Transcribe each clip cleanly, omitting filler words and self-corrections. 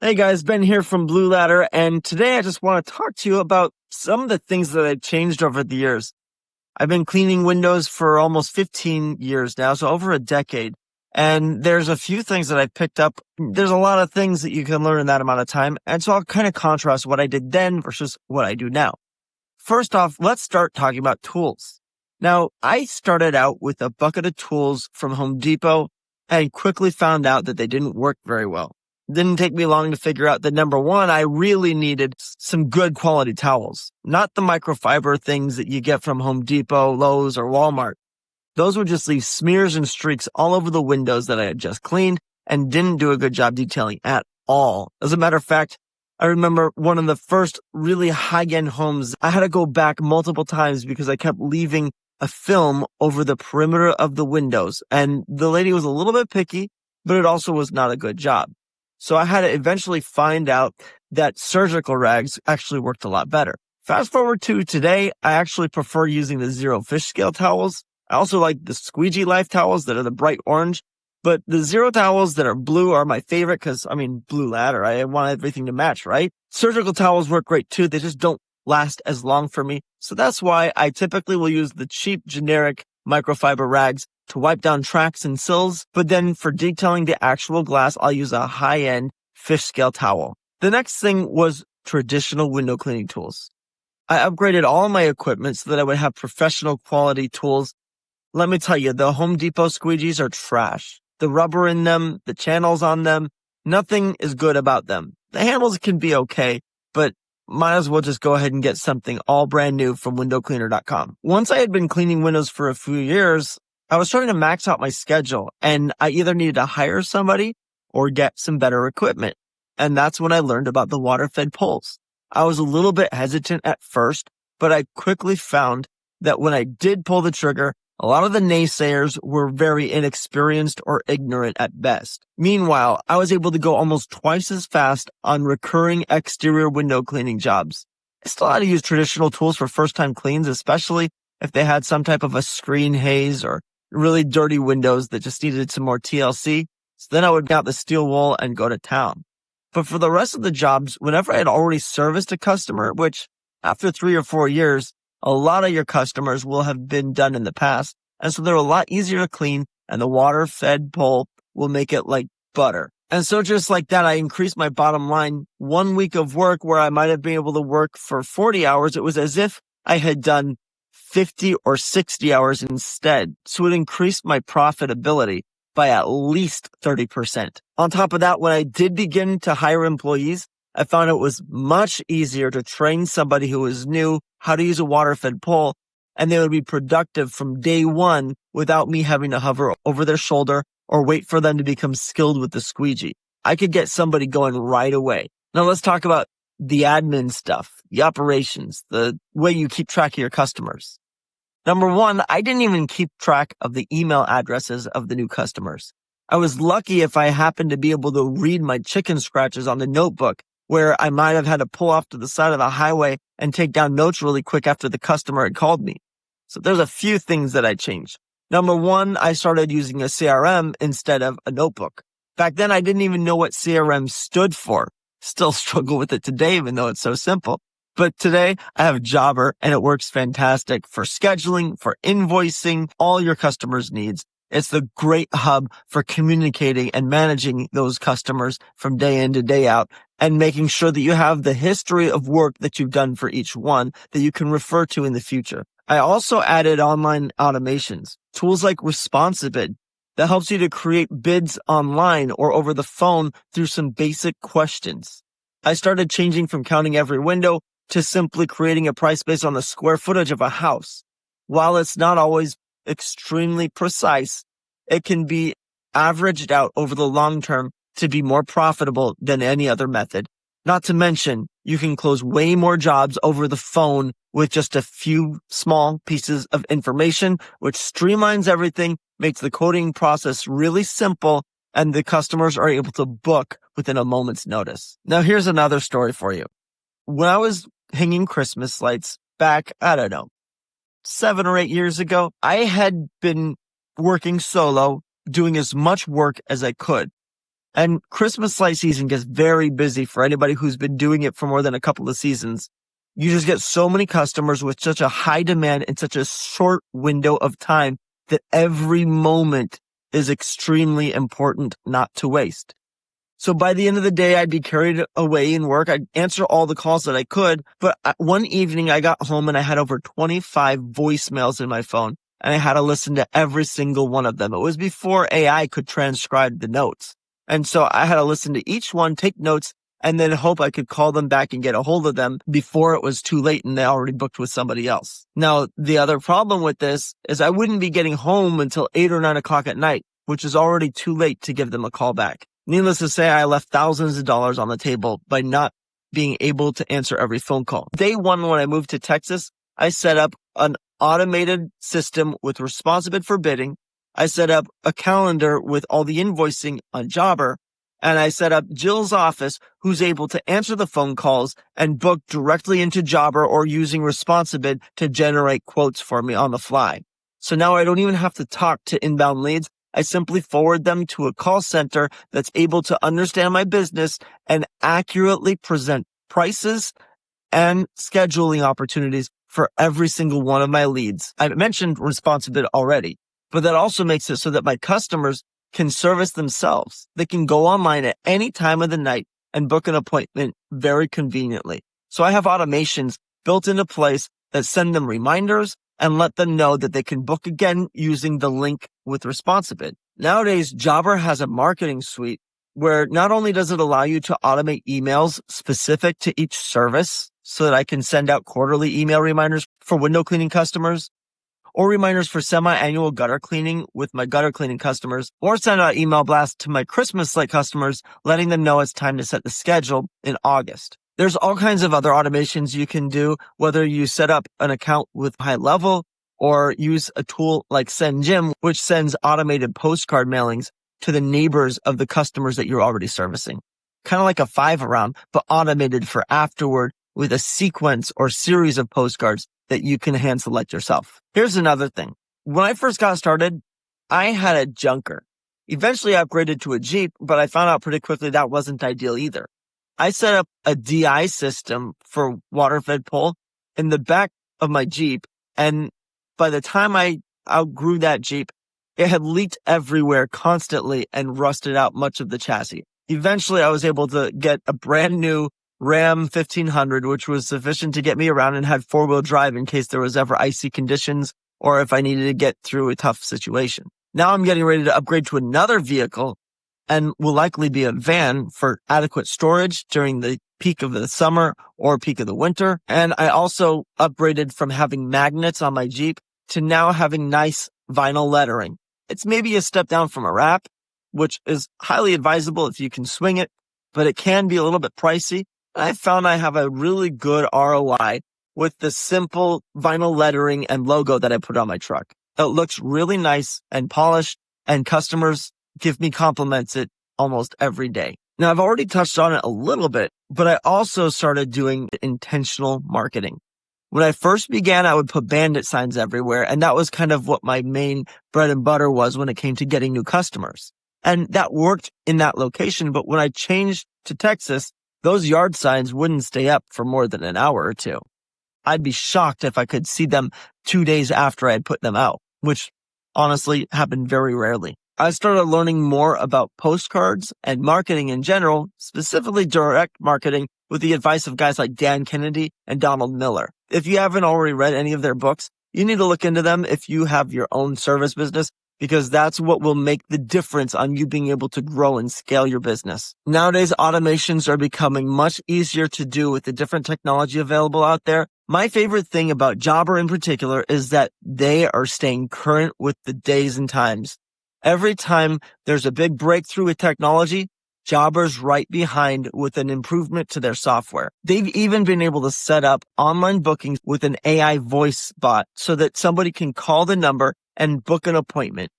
Hey guys, Ben here from Blue Ladder, and today I just want to talk to you about some of the things that I've changed over the years. I've been cleaning windows for almost 15 years now, so over a decade. And there's a few things that I've picked up. There's a lot of things that you can learn in that amount of time. And so I'll kind of contrast what I did then versus what I do now. First off, let's start talking about tools. Now, I started out with a bucket of tools from Home Depot and quickly found out that they didn't work very well. Didn't take me long to figure out that number one, I really needed some good quality towels, not the microfiber things that you get from Home Depot, Lowe's, or Walmart. Those would just leave smears and streaks all over the windows that I had just cleaned and didn't do a good job detailing at all. As a matter of fact, I remember one of the first really high-end homes, I had to go back multiple times because I kept leaving a film over the perimeter of the windows. And the lady was a little bit picky, but it also was not a good job. So I had to eventually find out that surgical rags actually worked a lot better. Fast forward to today, I actually prefer using the zero fish scale towels. I also like the squeegee life towels that are the bright orange, but the zero towels that are blue are my favorite because, Blue Ladder, I want everything to match, right? Surgical towels work great too. They just don't last as long for me. So that's why I typically will use the cheap generic microfiber rags to wipe down tracks and sills, but then for detailing the actual glass, I'll use a high-end fish scale towel. The next thing was traditional window cleaning tools. I upgraded all of my equipment so that I would have professional quality tools. Let me tell you, the Home Depot squeegees are trash. The rubber in them, the channels on them, nothing is good about them. The handles can be okay, but might as well just go ahead and get something all brand new from windowcleaner.com. Once I had been cleaning windows for a few years, I was starting to max out my schedule and I either needed to hire somebody or get some better equipment. And that's when I learned about the water-fed poles. I was a little bit hesitant at first, but I quickly found that when I did pull the trigger, a lot of the naysayers were very inexperienced or ignorant at best. Meanwhile, I was able to go almost twice as fast on recurring exterior window cleaning jobs. I still had to use traditional tools for first-time cleans, especially if they had some type of a screen haze or really dirty windows that just needed some more TLC. So then I would get out the steel wool and go to town. But for the rest of the jobs, whenever I had already serviced a customer, which after 3 or 4 years, a lot of your customers will have been done in the past. And so they're a lot easier to clean and the water fed pole will make it like butter. And so just like that, I increased my bottom line. 1 week of work where I might have been able to work for 40 hours. It was as if I had done 50 or 60 hours instead. So it increased my profitability by at least 30%. On top of that, when I did begin to hire employees, I found it was much easier to train somebody who was new how to use a water-fed pole, and they would be productive from day one without me having to hover over their shoulder or wait for them to become skilled with the squeegee. I could get somebody going right away. Now let's talk about the admin stuff, the operations, the way you keep track of your customers. Number one, I didn't even keep track of the email addresses of the new customers. I was lucky if I happened to be able to read my chicken scratches on the notebook, where I might have had to pull off to the side of the highway and take down notes really quick after the customer had called me. So there's a few things that I changed. Number one, I started using a CRM instead of a notebook. Back then, I didn't even know what CRM stood for. Still struggle with it today, even though it's so simple. But today, I have Jobber, and it works fantastic for scheduling, for invoicing, all your customers' needs. It's the great hub for communicating and managing those customers from day in to day out and making sure that you have the history of work that you've done for each one that you can refer to in the future. I also added online automations, tools like ResponsiBid that helps you to create bids online or over the phone through some basic questions. I started changing from counting every window to simply creating a price based on the square footage of a house. While it's not always extremely precise, it can be averaged out over the long term to be more profitable than any other method. Not to mention, you can close way more jobs over the phone with just a few small pieces of information, which streamlines everything, makes the quoting process really simple, and the customers are able to book within a moment's notice. Now, here's another story for you. When I was hanging Christmas lights back, 7 or 8 years ago, I had been working solo, doing as much work as I could. And Christmas light season gets very busy for anybody who's been doing it for more than a couple of seasons. You just get so many customers with such a high demand in such a short window of time that every moment is extremely important not to waste. So by the end of the day, I'd be carried away in work. I'd answer all the calls that I could. But one evening I got home and I had over 25 voicemails in my phone, and I had to listen to every single one of them. It was before AI could transcribe the notes. And so I had to listen to each one, take notes, and then hope I could call them back and get a hold of them before it was too late and they already booked with somebody else. Now, the other problem with this is I wouldn't be getting home until 8 or 9 o'clock at night, which is already too late to give them a call back. Needless to say, I left thousands of dollars on the table by not being able to answer every phone call. Day one, when I moved to Texas, I set up an automated system with responsive bid for bidding. I set up a calendar with all the invoicing on Jobber, and I set up Jill's office, who's able to answer the phone calls and book directly into Jobber or using responsive bid to generate quotes for me on the fly. So now I don't even have to talk to inbound leads. I simply forward them to a call center that's able to understand my business and accurately present prices and scheduling opportunities for every single one of my leads. I mentioned responsive bid already, but that also makes it so that my customers can service themselves. They can go online at any time of the night and book an appointment very conveniently. So I have automations built into place that send them reminders and let them know that they can book again using the link with responsive bid. Nowadays, Jobber has a marketing suite where not only does it allow you to automate emails specific to each service so that I can send out quarterly email reminders for window cleaning customers, or reminders for semi-annual gutter cleaning with my gutter cleaning customers, or send out email blasts to my Christmas light customers, letting them know it's time to set the schedule in August. There's all kinds of other automations you can do, whether you set up an account with high level or use a tool like SendJim, which sends automated postcard mailings to the neighbors of the customers that you're already servicing. Kind of like a 5-around, but automated for afterward with a sequence or series of postcards that you can hand select yourself. Here's another thing. When I first got started, I had a junker. Eventually I upgraded to a Jeep, but I found out pretty quickly that wasn't ideal either. I set up a DI system for water-fed pole in the back of my Jeep, and by the time I outgrew that Jeep, it had leaked everywhere constantly and rusted out much of the chassis. Eventually, I was able to get a brand new Ram 1500, which was sufficient to get me around and had 4-wheel drive in case there was ever icy conditions or if I needed to get through a tough situation. Now I'm getting ready to upgrade to another vehicle and will likely be a van for adequate storage during the peak of the summer or peak of the winter. And I also upgraded from having magnets on my Jeep to now having nice vinyl lettering. It's maybe a step down from a wrap, which is highly advisable if you can swing it, but it can be a little bit pricey. I found I have a really good ROI with the simple vinyl lettering and logo that I put on my truck. It looks really nice and polished, and customers give me compliments it almost every day. Now, I've already touched on it a little bit, but I also started doing intentional marketing. When I first began, I would put bandit signs everywhere, and that was kind of what my main bread and butter was when it came to getting new customers. And that worked in that location, but when I changed to Texas, those yard signs wouldn't stay up for more than an hour or two. I'd be shocked if I could see them 2 days after I had put them out, which honestly happened very rarely. I started learning more about postcards and marketing in general, specifically direct marketing, with the advice of guys like Dan Kennedy and Donald Miller. If you haven't already read any of their books, you need to look into them if you have your own service business, because that's what will make the difference on you being able to grow and scale your business. Nowadays, automations are becoming much easier to do with the different technology available out there. My favorite thing about Jobber in particular is that they are staying current with the days and times. Every time there's a big breakthrough with technology, Jobber's right behind with an improvement to their software. They've even been able to set up online bookings with an AI voice bot so that somebody can call the number and book an appointment.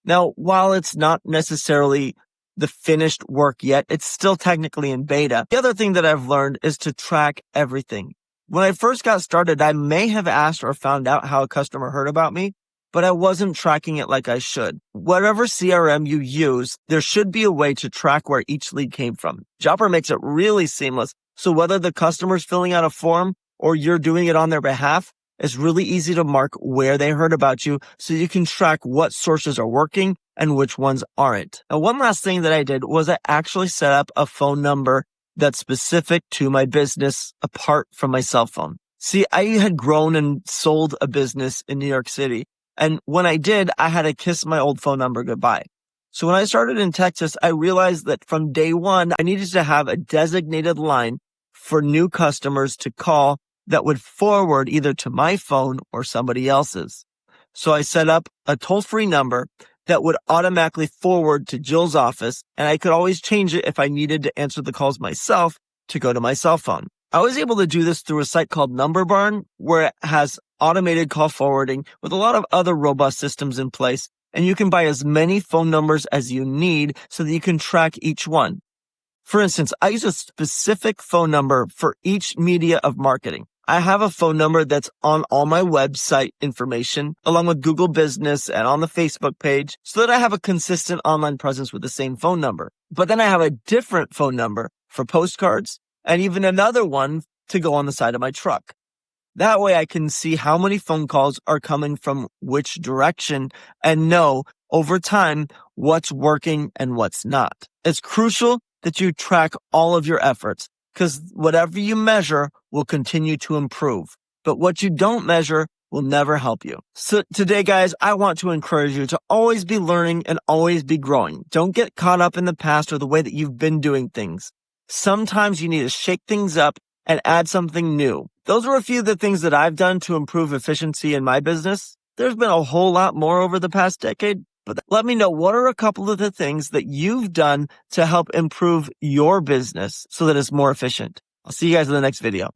Now, while it's not necessarily the finished work yet, it's still technically in beta. The other thing that I've learned is to track everything. When I first got started, I may have asked or found out how a customer heard about me, but I wasn't tracking it like I should. Whatever CRM you use, there should be a way to track where each lead came from. Jobber makes it really seamless, so whether the customer's filling out a form or you're doing it on their behalf, it's really easy to mark where they heard about you so you can track what sources are working and which ones aren't. Now, one last thing that I did was I actually set up a phone number that's specific to my business apart from my cell phone. See, I had grown and sold a business in New York City. And when I did, I had to kiss my old phone number goodbye. So when I started in Texas, I realized that from day one, I needed to have a designated line for new customers to call that would forward either to my phone or somebody else's. So I set up a toll-free number that would automatically forward to Jill's office, and I could always change it if I needed to answer the calls myself to go to my cell phone. I was able to do this through a site called Number Barn, where it has automated call forwarding with a lot of other robust systems in place, and you can buy as many phone numbers as you need so that you can track each one. For instance, I use a specific phone number for each media of marketing. I have a phone number that's on all my website information, along with Google Business and on the Facebook page, so that I have a consistent online presence with the same phone number. But then I have a different phone number for postcards and even another one to go on the side of my truck. That way I can see how many phone calls are coming from which direction and know over time what's working and what's not. It's crucial that you track all of your efforts, because whatever you measure will continue to improve. But what you don't measure will never help you. So today, guys, I want to encourage you to always be learning and always be growing. Don't get caught up in the past or the way that you've been doing things. Sometimes you need to shake things up and add something new. Those are a few of the things that I've done to improve efficiency in my business. There's been a whole lot more over the past decade, but let me know, what are a couple of the things that you've done to help improve your business so that it's more efficient? I'll see you guys in the next video.